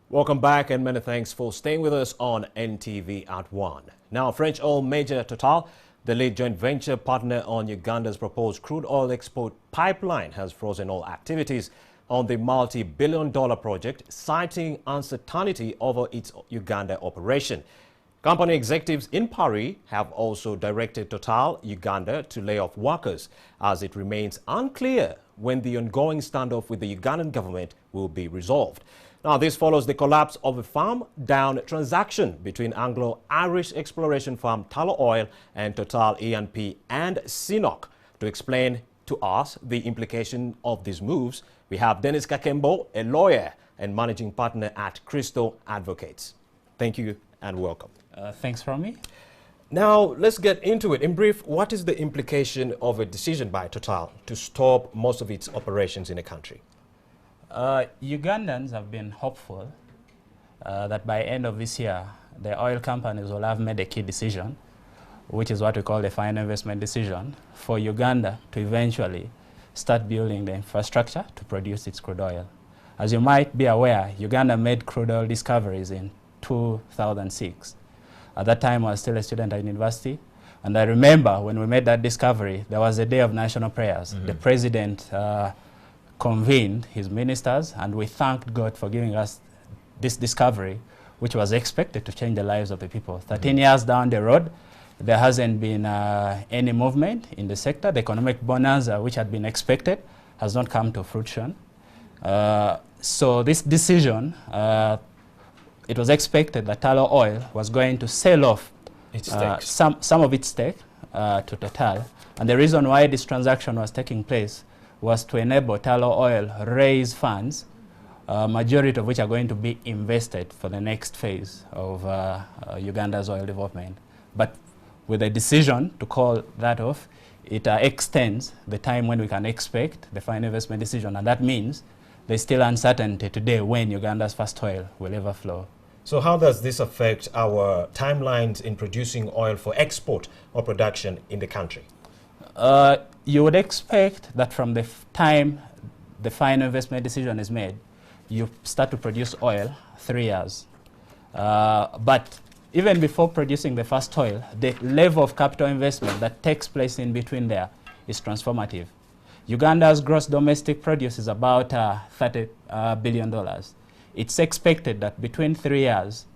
Welcome back and many thanks for staying with us on NTV at 1. Now, French oil major Total, the lead joint venture partner on Uganda's proposed crude oil export pipeline, has frozen all activities on the multi-billion-dollar project, citing uncertainty over its Uganda operation. Company executives in Paris have also directed Total Uganda to lay off workers, as it remains unclear when the ongoing standoff with the Ugandan government will be resolved. Now, this follows the collapse of a farm-down transaction between Anglo-Irish exploration firm Tullow Oil and Total E&P and CNOOC. To explain to us the implication of these moves, we have Dennis Kakembo, a lawyer and managing partner at Crystal Advocates. Thank you and welcome. Thanks, Romy. Now, let's get into it. In brief, what is the implication of a decision by Total to stop most of its operations in the country? Ugandans have been hopeful that by end of this year, the oil companies will have made a key decision, which is what we call the final investment decision, for Uganda to eventually start building the infrastructure to produce its crude oil. As you might be aware, Uganda made crude oil discoveries in 2006. At that time, I was still a student at university, and I remember when we made that discovery, there was a day of national prayers. The president convened his ministers, and we thanked God for giving us this discovery, which was expected to change the lives of the people. 13 years down the road, there hasn't been any movement in the sector. The economic bonanza, which had been expected, has not come to fruition. So this decision, it was expected that Tullow Oil was going to sell off some of its stake to Total. And the reason why this transaction was taking place was to enable Tullow Oil raise funds, majority of which are going to be invested for the next phase of Uganda's oil development. But with a decision to call that off, it extends the time when we can expect the final investment decision, and that means there's still uncertainty today when Uganda's first oil will ever flow. So how does this affect our timelines in producing oil for export or production in the country? You would expect that from the time the final investment decision is made, you start to produce oil 3 years. But even before producing the first oil, the level of capital investment that takes place in between there is transformative. Uganda's gross domestic produce is about $30 billion. It's expected that between 3 years,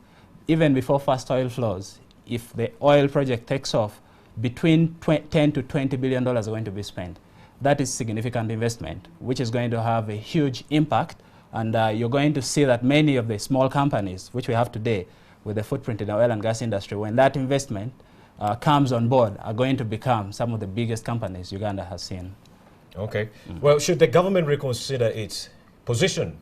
even before first oil flows, if the oil project takes off, between $10 to $20 billion are going to be spent. That is significant investment, which is going to have a huge impact. And you're going to see that many of the small companies, which we have today with the footprint in the oil and gas industry, when that investment comes on board, are going to become some of the biggest companies Uganda has seen. Okay. Well, should the government reconsider its position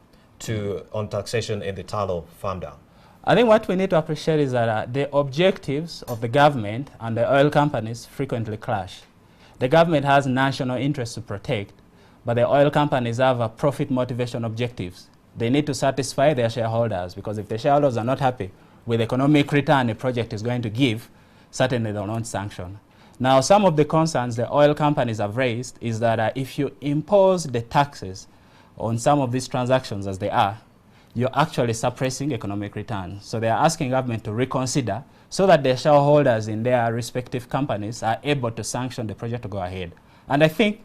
on taxation in the Tullow farm down? I think what we need to appreciate is that the objectives of the government and the oil companies frequently clash. The government has national interests to protect, but the oil companies have profit motivation objectives. They need to satisfy their shareholders, because if the shareholders are not happy with the economic return a project is going to give, certainly they will not sanction. Now, some of the concerns the oil companies have raised is that if you impose the taxes on some of these transactions as they are, you're actually suppressing economic returns. So they are asking government to reconsider so that their shareholders in their respective companies are able to sanction the project to go ahead. And I think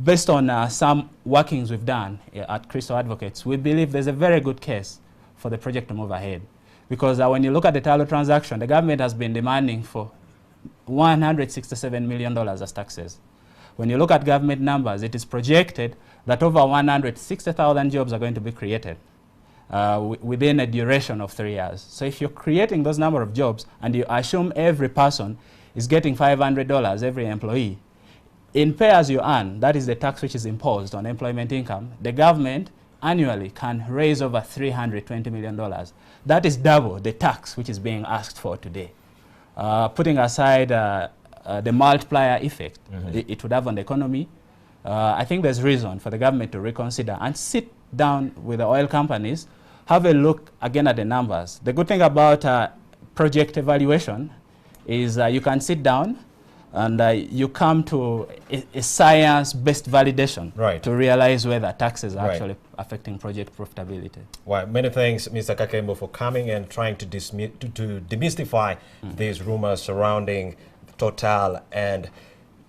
based on some workings we've done at Crystal Advocates, we believe there's a very good case for the project to move ahead. Because when you look at the Tullow transaction, the government has been demanding for $167 million as taxes. When you look at government numbers, it is projected that over 160,000 jobs are going to be created within a duration of 3 years. So if you're creating those number of jobs and you assume every person is getting $500, every employee, in pay as you earn, that is the tax which is imposed on employment income, the government annually can raise over $320 million. That is double the tax which is being asked for today. Putting aside the multiplier effect it would have on the economy, I think there's reason for the government to reconsider and sit down with the oil companies, have a look again at the numbers. The good thing about project evaluation is you can sit down And you come to a science-based validation Right. to realize whether taxes are Right. actually affecting project profitability. Well, many thanks, Mr. Kakembo, for coming and trying to demystify these rumors surrounding Total. And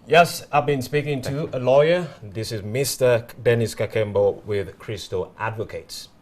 yes, I've been speaking to a lawyer. This is Mr. Dennis Kakembo with Crystal Advocates.